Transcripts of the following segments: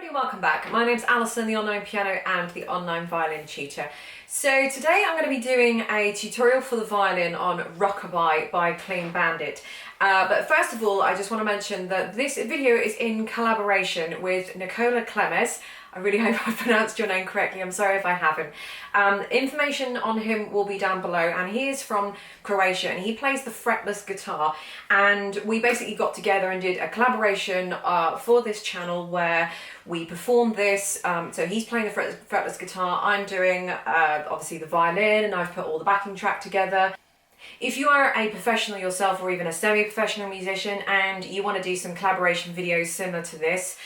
everybody, welcome back. My name's Alison, the online piano and the online violin tutor. So today I'm going to be doing a tutorial for the violin on Rockabye by Clean Bandit. But first of all, I just want to mention that this video is in collaboration with NIKOLA Klemes. I really hope I pronounced your name correctly. I'm sorry if I haven't. Information on him will be down below, and he is from Croatia and he plays the fretless guitar, and we basically got together and did a collaboration for this channel where we performed this. So he's playing the fretless guitar, I'm doing obviously the violin, and I've put all the backing track together. If you are a professional yourself or even a semi-professional musician and you want to do some collaboration videos similar to this,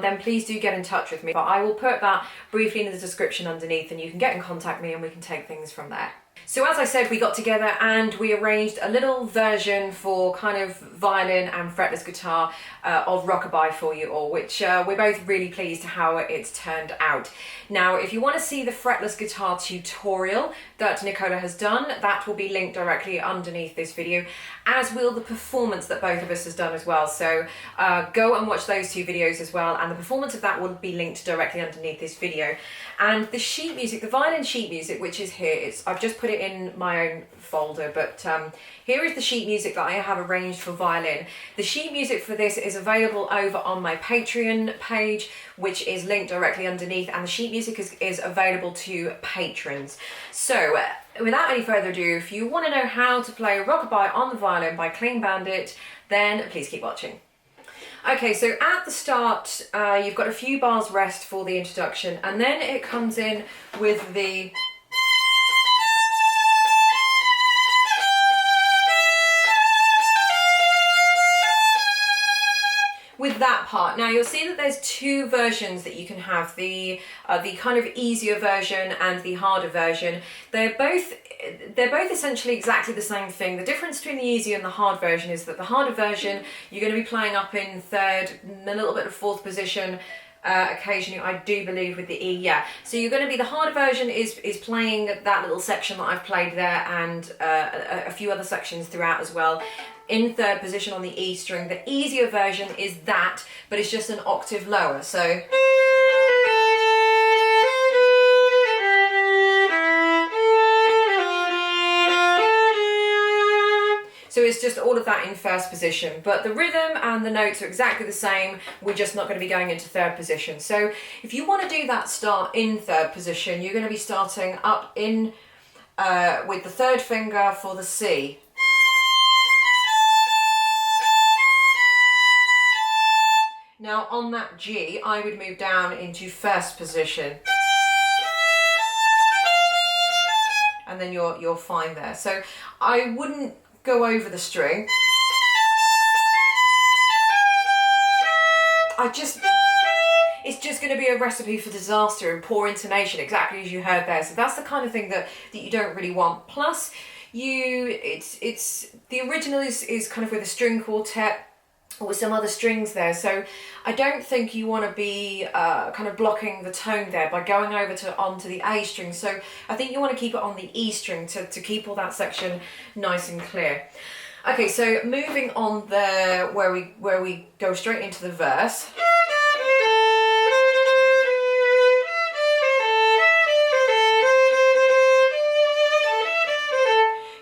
then please do get in touch with me. But I will put that briefly in the description underneath and you can get in contact with me and we can take things from there. So as I said, we got together and we arranged a little version for kind of violin and fretless guitar of Rockabye for you all, which we're both really pleased how it's turned out. Now, if you want to see the fretless guitar tutorial that NIKOLA has done, that will be linked directly underneath this video, as will the performance that both of us has done as well. So go and watch those two videos as well, and the performance of that will be linked directly underneath this video. And the sheet music, the violin sheet music, which is here, I've just put it in my own folder, but here is the sheet music that I have arranged for violin. The sheet music for this is available over on my Patreon page, which is linked directly underneath, and the sheet music is available to patrons. So without any further ado, if you want to know how to play Rockabye on the violin by Clean Bandit, then please keep watching. Okay, so at the start, you've got a few bars rest for the introduction, and then it comes in with the that part. Now you'll see that there's two versions that you can have, the kind of easier version and the harder version. They're both essentially exactly the same thing. The difference between the easier and the hard version is that the harder version you're going to be playing up in third, a little bit of fourth position, occasionally I do believe with the E, yeah. So you're going to be, the harder version is playing that little section that I've played there, and a few other sections throughout as well, in third position on the E string. The easier version is that, but it's just an octave lower. So it's just all of that in first position, but the rhythm and the notes are exactly the same. We're just not going to be going into third position. So if you want to do that start in third position, you're going to be starting up in with the third finger for the C. Now on that G, I would move down into first position. And then you're fine there. So I wouldn't go over the string. It's just going to be a recipe for disaster and poor intonation, exactly as you heard there. So that's the kind of thing that you don't really want. Plus, it's the original is kind of with a string quartet or with some other strings there, so I don't think you want to be kind of blocking the tone there by going over onto the A string. So I think you want to keep it on the E string to keep all that section nice and clear. Okay, so moving on there, where we go straight into the verse.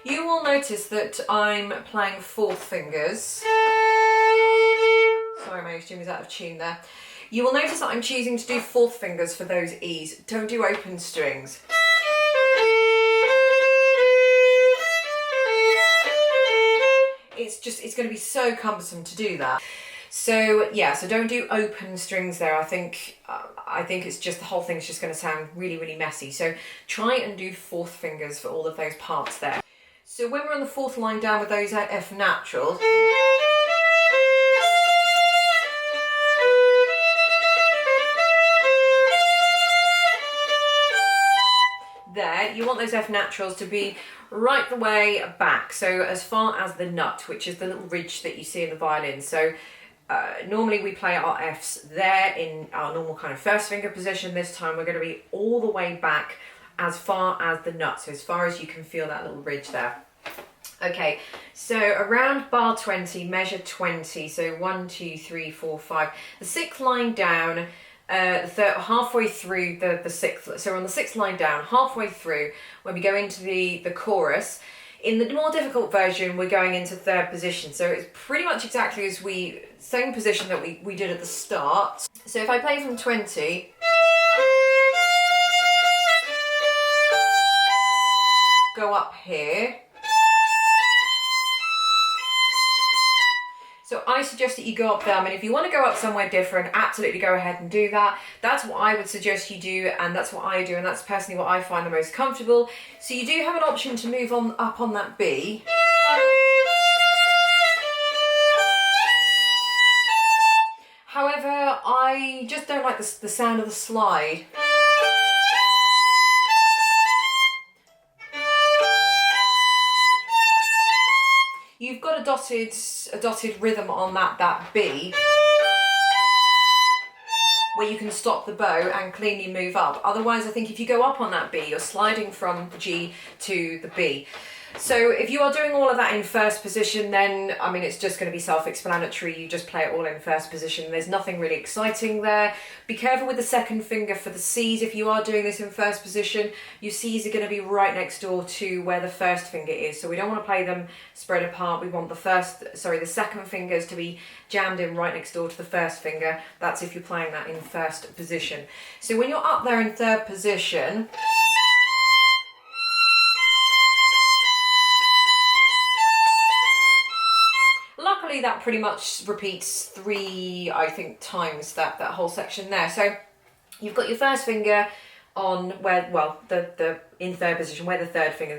You will notice that I'm playing fourth fingers. Sorry, my string is out of tune there. You will notice that I'm choosing to do fourth fingers for those E's. Don't do open strings. It's going to be so cumbersome to do that. So yeah, so don't do open strings there. I think it's just, the whole thing's just going to sound really, really messy. So try and do fourth fingers for all of those parts there. So when we're on the fourth line down with those F naturals, there, you want those F naturals to be right the way back, so as far as the nut, which is the little ridge that you see in the violin. So normally we play our Fs there in our normal kind of first finger position. This time we're going to be all the way back as far as the nut, so as far as you can feel that little ridge there. Okay, so around bar 20, measure 20, so 1, 2, 3, 4, 5. The sixth line down, halfway through the sixth, so we're on the sixth line down, halfway through, when we go into the chorus. In the more difficult version, we're going into third position, so it's pretty much exactly as same position that we did at the start. So if I play from 20, go up here. So I suggest that you go up there. I mean, if you want to go up somewhere different, absolutely go ahead and do that. That's what I would suggest you do, and that's what I do, and that's personally what I find the most comfortable. So you do have an option to move on up on that B. However, I just don't like the sound of the slide. You've got a dotted rhythm on that B, where you can stop the bow and cleanly move up. Otherwise, I think if you go up on that B, you're sliding from the G to the B. So if you are doing all of that in first position, then, I mean, it's just going to be self-explanatory. You just play it all in first position. There's nothing really exciting there. Be careful with the second finger for the C's. If you are doing this in first position, your C's are going to be right next door to where the first finger is. So we don't want to play them spread apart. We want the second fingers to be jammed in right next door to the first finger. That's if you're playing that in first position. So when you're up there in third position, that pretty much repeats 3, I think, times that whole section there. So you've got your first finger on where, well, the in third position, where the third finger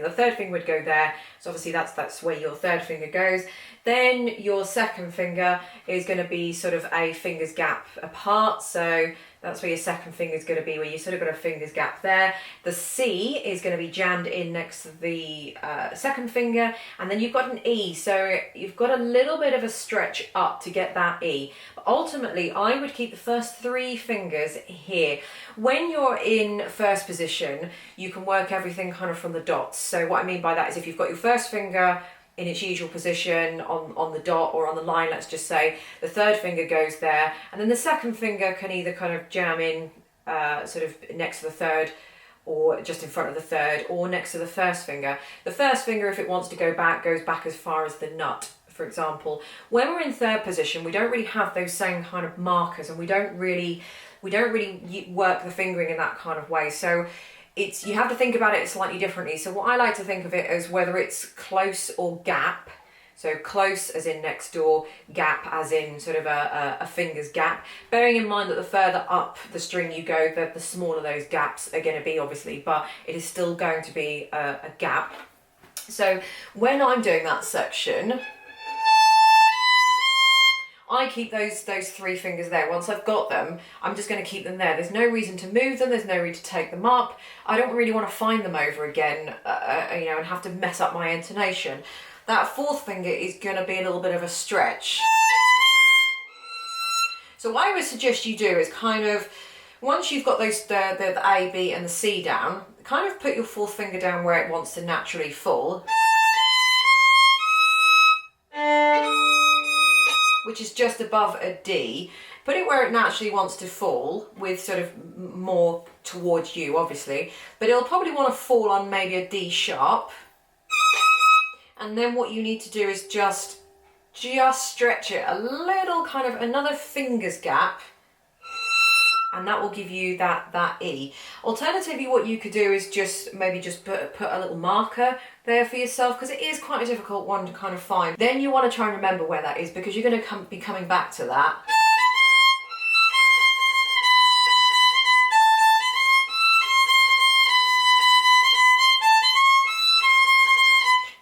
would go there. So obviously that's where your third finger goes. Then your second finger is going to be sort of a finger's gap apart. So that's where your second finger is going to be, where you sort of got a finger's gap there. The C is going to be jammed in next to the second finger, and then you've got an E. So you've got a little bit of a stretch up to get that E. But ultimately, I would keep the first 3 fingers here. When you're in first position, you can work everything kind of from the dots. So what I mean by that is if you've got your first finger in its usual position on the dot or on the line, let's just say, the third finger goes there, and then the second finger can either kind of jam in sort of next to the third, or just in front of the third, or next to the first finger. The first finger, if it wants to go back, goes back as far as the nut, for example. When we're in third position, we don't really have those same kind of markers, and we don't really work the fingering in that kind of way. So you have to think about it slightly differently. So what I like to think of it as whether it's close or gap. So close as in next door, gap as in sort of a finger's gap. Bearing in mind that the further up the string you go, the smaller those gaps are going to be, obviously, but it is still going to be a gap. So when I'm doing that section, I keep those 3 fingers there. Once I've got them, I'm just going to keep them there. There's no reason to move them. There's no reason to take them up. I don't really want to find them over again, and have to mess up my intonation. That 4th finger is going to be a little bit of a stretch. So what I would suggest you do is kind of, once you've got those the A, B and the C down, kind of put your 4th finger down where it wants to naturally fall, which is just above a D. Put it where it naturally wants to fall, with sort of more towards you, obviously, but it'll probably want to fall on maybe a D sharp. And then what you need to do is just stretch it a little, kind of another finger's gap, and that will give you that E. Alternatively, what you could do is just put a little marker there for yourself, because it is quite a difficult one to kind of find. Then you want to try and remember where that is, because you're going to be coming back to that.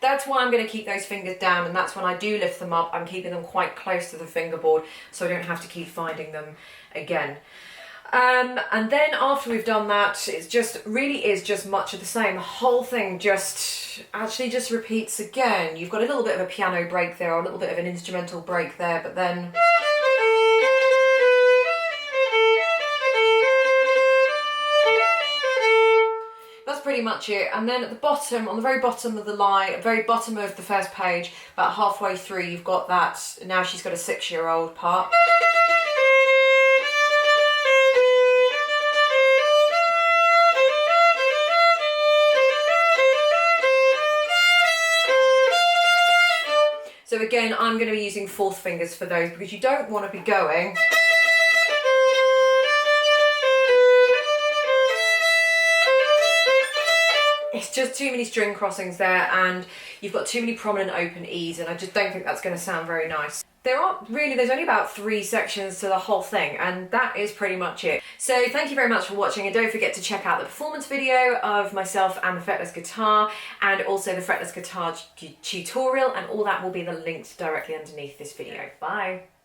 That's why I'm going to keep those fingers down, and that's when I do lift them up, I'm keeping them quite close to the fingerboard so I don't have to keep finding them again. And then after we've done that, it really is just much of the same. The whole thing just repeats again. You've got a little bit of a piano break there, or a little bit of an instrumental break there, but then that's pretty much it. And then at the bottom, on the very bottom of the line, very bottom of the first page, about halfway through, you've got that, now she's got a 6-year-old part. again, I'm going to be using fourth fingers for those because you don't want to be going. It's just too many string crossings there, and you've got too many prominent open E's, and I just don't think that's going to sound very nice. There's only about 3 sections to the whole thing, and that is pretty much it. So thank you very much for watching, and don't forget to check out the performance video of myself and the fretless guitar, and also the fretless guitar tutorial, and all that will be the links directly underneath this video. Bye.